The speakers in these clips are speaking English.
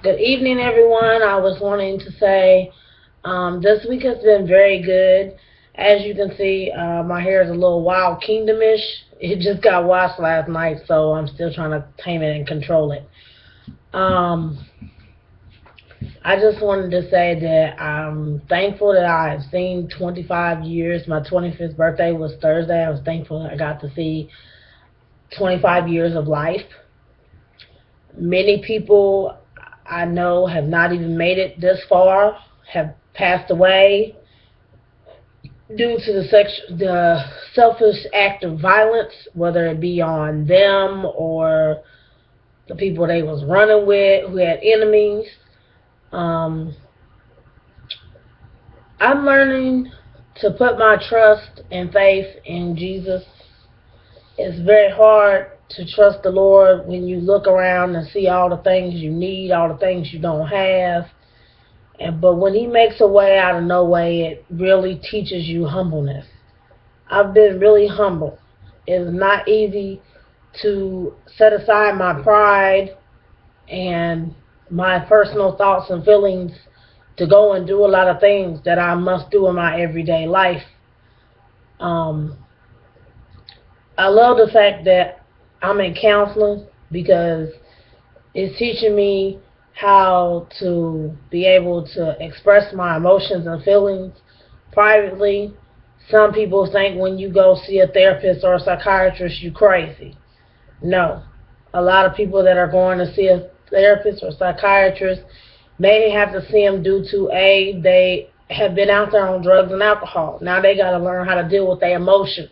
Good evening, everyone. I was wanting to say this week has been very good. As you can see, my hair is a little wild kingdomish. It just got washed last night, so I'm still trying to tame it and control it. Um, I just wanted to say that I'm thankful that I've seen 25 years. My 25th birthday was Thursday. I was thankful that I got to see 25 years of life. Many people I know have not even made it this far, have passed away due to the selfish act of violence, whether it be on them or the people they was running with who had enemies. Um, I'm learning to put my trust and faith in Jesus. It's very hard to trust the Lord when you look around and see all the things you need, all the things you don't have. But when He makes a way out of no way, it really teaches you humbleness. I've been really humble. It's not easy to set aside my pride and my personal thoughts and feelings to go and do a lot of things that I must do in my everyday life. Um, I love the fact that I'm in counseling because it's teaching me how to be able to express my emotions and feelings privately. Some people think when you go see a therapist or a psychiatrist, you're crazy. No. A lot of people that are going to see a therapist or psychiatrist may have to see them due to they have been out there on drugs and alcohol. Now they got to learn how to deal with their emotions.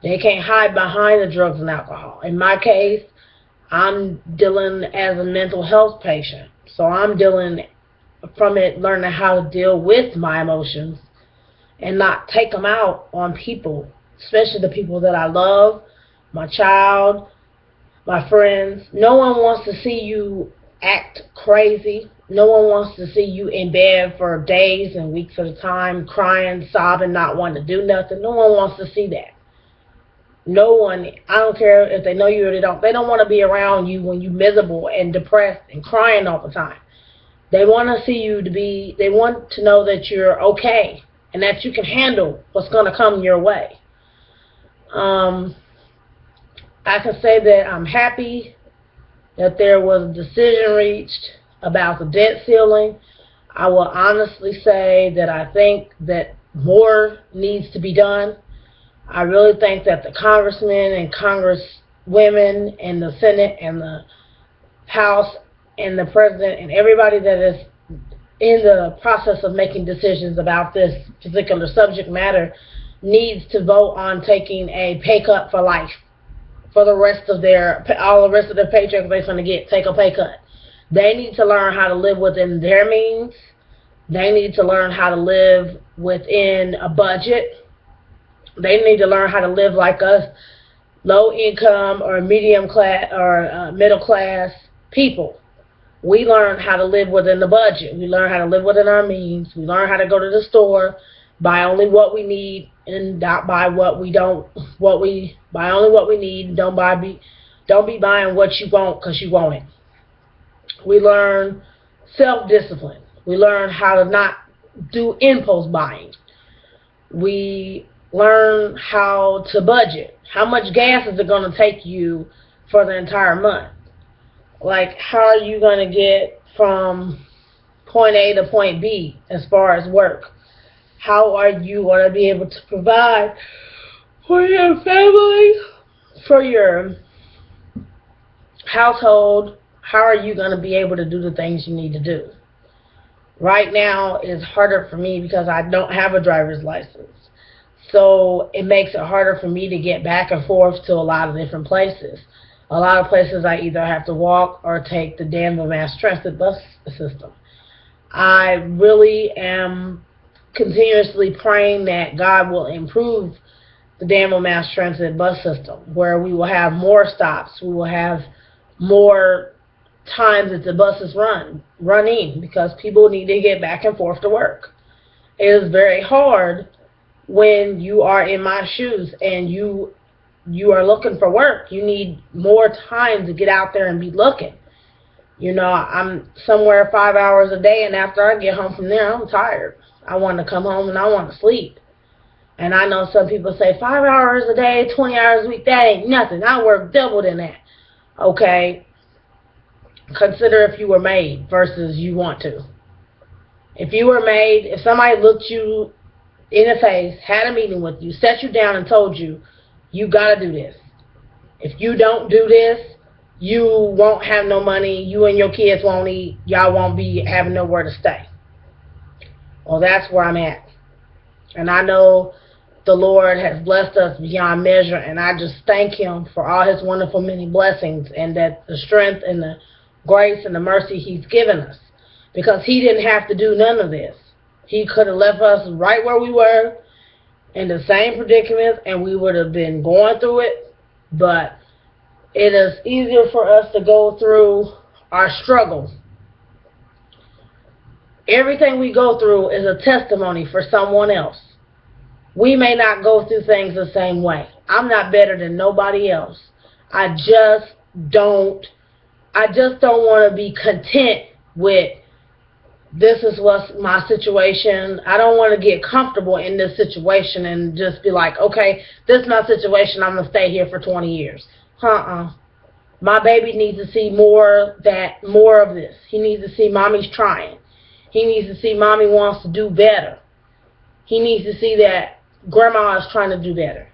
They can't hide behind the drugs and alcohol. In my case, I'm dealing as a mental health patient. So I'm dealing from it, learning how to deal with my emotions and not take them out on people, especially the people that I love, my child, my friends. No one wants to see you act crazy. No one wants to see you in bed for days and weeks at a time, crying, sobbing, not wanting to do nothing. No one wants to see that. No one, I don't care if they know you or they don't want to be around you when you're miserable and depressed and crying all the time. They want to see you they want to know that you're okay and that you can handle what's going to come your way. I can say that I'm happy that there was a decision reached about the debt ceiling. I will honestly say that I think that more needs to be done. I really think that the congressmen and congresswomen and the Senate and the House and the President and everybody that is in the process of making decisions about this particular subject matter needs to vote on taking a pay cut for life. For the rest of all the rest of their paychecks they're going to get, take a pay cut. They need to learn how to live within their means. They need to learn how to live within a budget. They need to learn how to live like us, low income or medium class or middle class people. We learn how to live within the budget. We learn how to live within our means. We learn how to go to the store, buy only what we need, and not buy what we don't. Buy only what we need. Don't be buying what you want because you want it. We learn self-discipline. We learn how to not do impulse buying. We learn how to budget. How much gas is it going to take you for the entire month? Like, how are you going to get from point A to point B as far as work? How are you going to be able to provide for your family, for your household? How are you going to be able to do the things you need to do? Right now, it's harder for me because I don't have a driver's license. So it makes it harder for me to get back and forth to a lot of different places. A lot of places I either have to walk or take the Danville Mass Transit bus system. I really am continuously praying that God will improve the Danville Mass Transit bus system, where we will have more stops. We will have more times that the buses running because people need to get back and forth to work. It is very hard when you are in my shoes and you are looking for work. You need more time to get out there and be looking. You know, I'm somewhere 5 hours a day, and after I get home from there, I'm tired. I want to come home and I want to sleep. And I know some people say 5 hours a day, 20 hours a week, that ain't nothing. I work double than that. Okay, consider if you were made versus you want to. If you were made, if somebody looked you in the face, had a meeting with you, set you down and told you, you got to do this. If you don't do this, you won't have no money, you and your kids won't eat, y'all won't be having nowhere to stay. Well, that's where I'm at. And I know the Lord has blessed us beyond measure, and I just thank Him for all His wonderful many blessings, and that the strength and the grace and the mercy He's given us. Because He didn't have to do none of this. He could have left us right where we were in the same predicament, and we would have been going through it. But it is easier for us to go through our struggle. Everything we go through is a testimony for someone else. We may not go through things the same way. I'm not better than nobody else. I just don't want to be content with this is what's my situation. I don't want to get comfortable in this situation and just be like, okay, this is my situation, I'm going to stay here for 20 years. My baby needs to see more of this. He needs to see mommy's trying. He needs to see mommy wants to do better. He needs to see that grandma is trying to do better.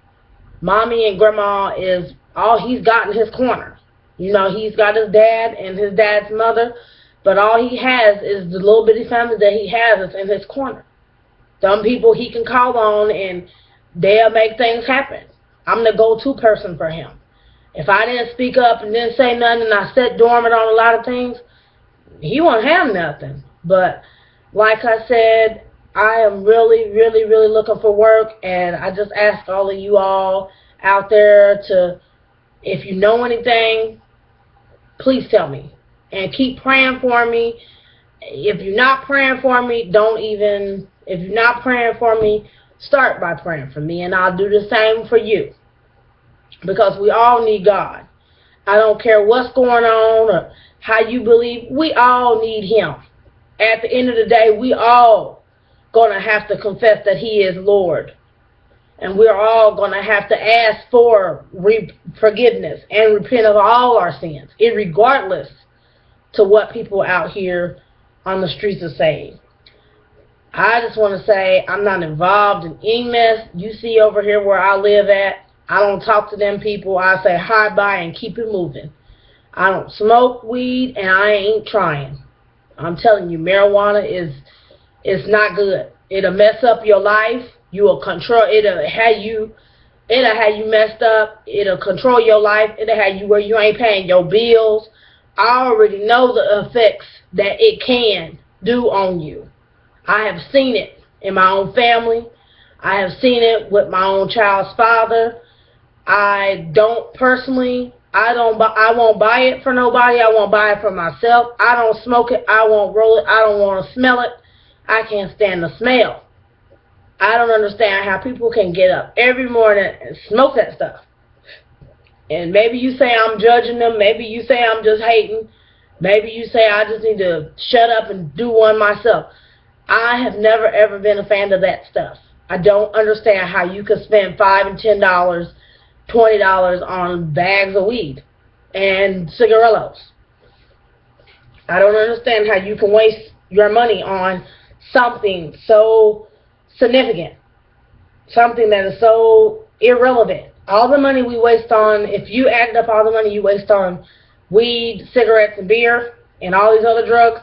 Mommy and grandma is all he's got in his corner. You know, he's got his dad and his dad's mother, but all he has is the little bitty family that he has is in his corner. Some people he can call on and they'll make things happen. I'm the go-to person for him. If I didn't speak up and didn't say nothing and I sat dormant on a lot of things, he won't have nothing. But like I said, I am really, really, really looking for work, and I just ask all of you all out there to, if you know anything, please tell me. And keep praying for me. If you're not praying for me, if you're not praying for me, start by praying for me, and I'll do the same for you. Because we all need God. I don't care what's going on or how you believe, we all need Him. At the end of the day, we all going to have to confess that He is Lord. And we're all going to have to ask for forgiveness and repent of all our sins, irregardless to what people out here on the streets are saying. I just want to say I'm not involved in any mess you see over here where I live at. I don't talk to them people. I say hi, bye, and keep it moving. I don't smoke weed, and I ain't trying. I'm telling you, marijuana is not good. It'll mess up your life. You will control. It'll have you messed up. It'll control your life. It'll have you where you ain't paying your bills. I already know the effects that it can do on you. I have seen it in my own family. I have seen it with my own child's father. I won't buy it for nobody. I won't buy it for myself. I don't smoke it. I won't roll it. I don't want to smell it. I can't stand the smell. I don't understand how people can get up every morning and smoke that stuff. And maybe you say I'm judging them. Maybe you say I'm just hating. Maybe you say I just need to shut up and do one myself. I have never, ever been a fan of that stuff. I don't understand how you could spend $5 and $10, $20 on bags of weed and cigarillos. I don't understand how you can waste your money on something so significant, something that is so irrelevant. All the money we waste on, if you add up all the money you waste on weed, cigarettes, and beer, and all these other drugs,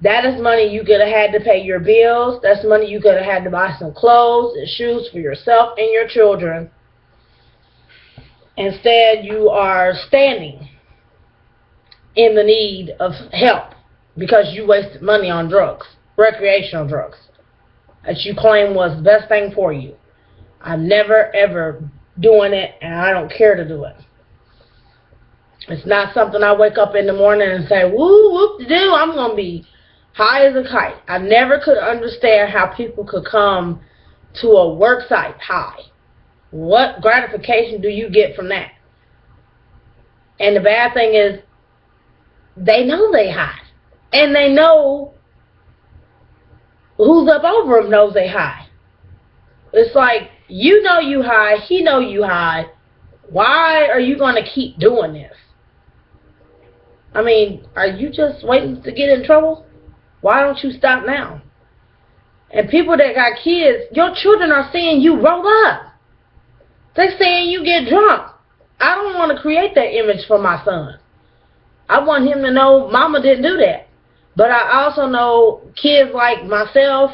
that is money you could have had to pay your bills. That's money you could have had to buy some clothes and shoes for yourself and your children. Instead, you are standing in the need of help because you wasted money on drugs, recreational drugs, that you claim was the best thing for you. I'm never, ever doing it, and I don't care to do it. It's not something I wake up in the morning and say, woo, whoop-de-doo, I'm going to be high as a kite. I never could understand how people could come to a work site high. What gratification do you get from that? And the bad thing is, they know they high. And they know who's up over them knows they high. It's like, you know you high, he know you high. Why are you going to keep doing this? I mean, are you just waiting to get in trouble? Why don't you stop now? And people that got kids, your children are seeing you roll up. They're saying you get drunk. I don't want to create that image for my son. I want him to know mama didn't do that. But I also know kids like myself,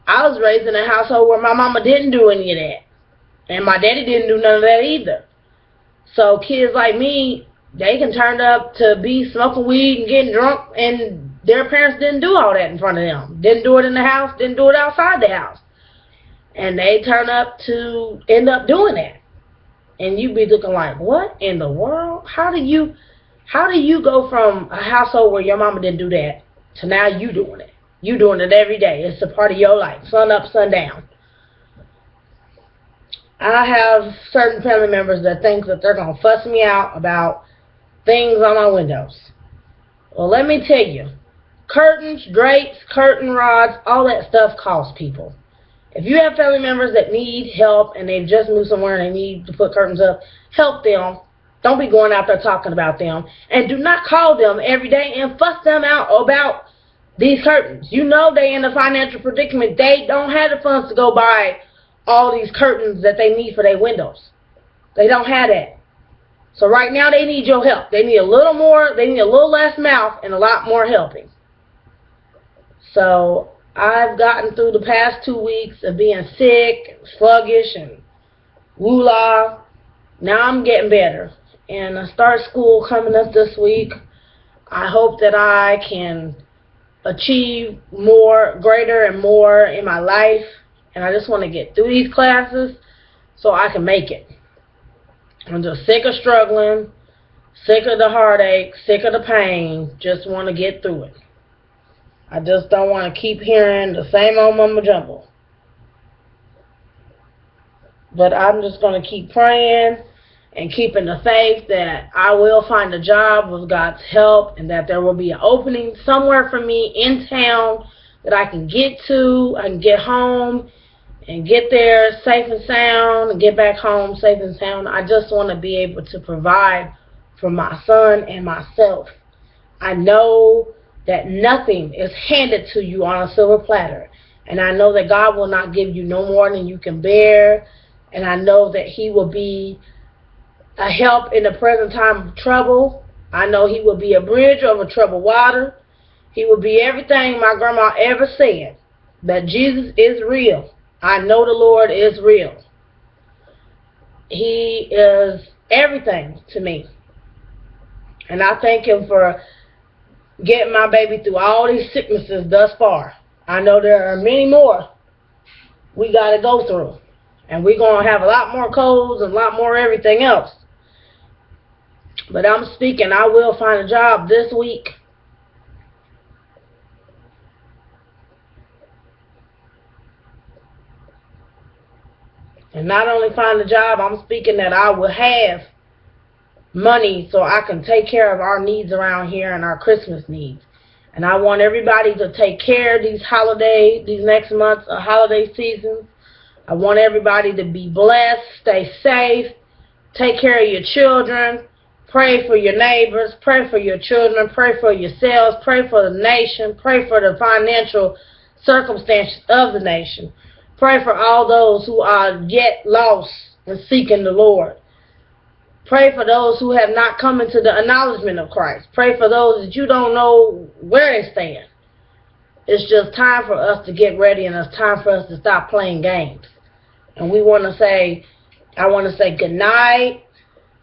I was raised in a household where my mama didn't do any of that. And my daddy didn't do none of that either. So kids like me, they can turn up to be smoking weed and getting drunk, and their parents didn't do all that in front of them. Didn't do it in the house, didn't do it outside the house. And they turn up to end up doing that. And you be looking like, what in the world? How do you go from a household where your mama didn't do that to now you doing it? You doing it every day. It's a part of your life, sun up, sun down. I have certain family members that think that they're going to fuss me out about things on my windows. Well, let me tell you, curtains, drapes, curtain rods, all that stuff costs people. If you have family members that need help and they've just moved somewhere and they need to put curtains up, help them. Don't be going out there talking about them. And do not call them every day and fuss them out about these curtains. You know they in a financial predicament. They don't have the funds to go buy all these curtains that they need for their windows. They don't have that. So right now they need your help. They need a little more, they need a little less mouth and a lot more helping. So I've gotten through the past 2 weeks of being sick, sluggish, and woo-la. Now I'm getting better. And I start school coming up this week. I hope that I can achieve more, greater and more in my life. And I just want to get through these classes so I can make it. I'm just sick of struggling, sick of the heartache, sick of the pain. Just want to get through it. I just don't want to keep hearing the same old mumbo jumbo. But I'm just going to keep praying and keeping the faith that I will find a job with God's help and that there will be an opening somewhere for me in town that I can get to. I can get home and get there safe and sound and get back home safe and sound. I just want to be able to provide for my son and myself. I know that nothing is handed to you on a silver platter. And I know that God will not give you no more than you can bear. And I know that He will be a help in the present time of trouble. I know He will be a bridge over troubled water. He will be everything my grandma ever said, that Jesus is real. I know the Lord is real. He is everything to me. And I thank Him for getting my baby through all these sicknesses thus far. I know there are many more we got to go through. And we're going to have a lot more colds and a lot more everything else. But I'm speaking, I will find a job this week. And not only find a job, I'm speaking that I will have money so I can take care of our needs around here and our Christmas needs. And I want everybody to take care of these holidays, these next months of holiday seasons. I want everybody to be blessed, stay safe, take care of your children, pray for your neighbors, pray for your children, pray for yourselves, pray for the nation, pray for the financial circumstances of the nation. Pray for all those who are yet lost and seeking the Lord. Pray for those who have not come into the acknowledgement of Christ. Pray for those that you don't know where they stand. It's just time for us to get ready, and it's time for us to stop playing games. And I want to say good night.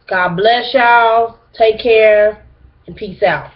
God bless y'all. Take care and peace out.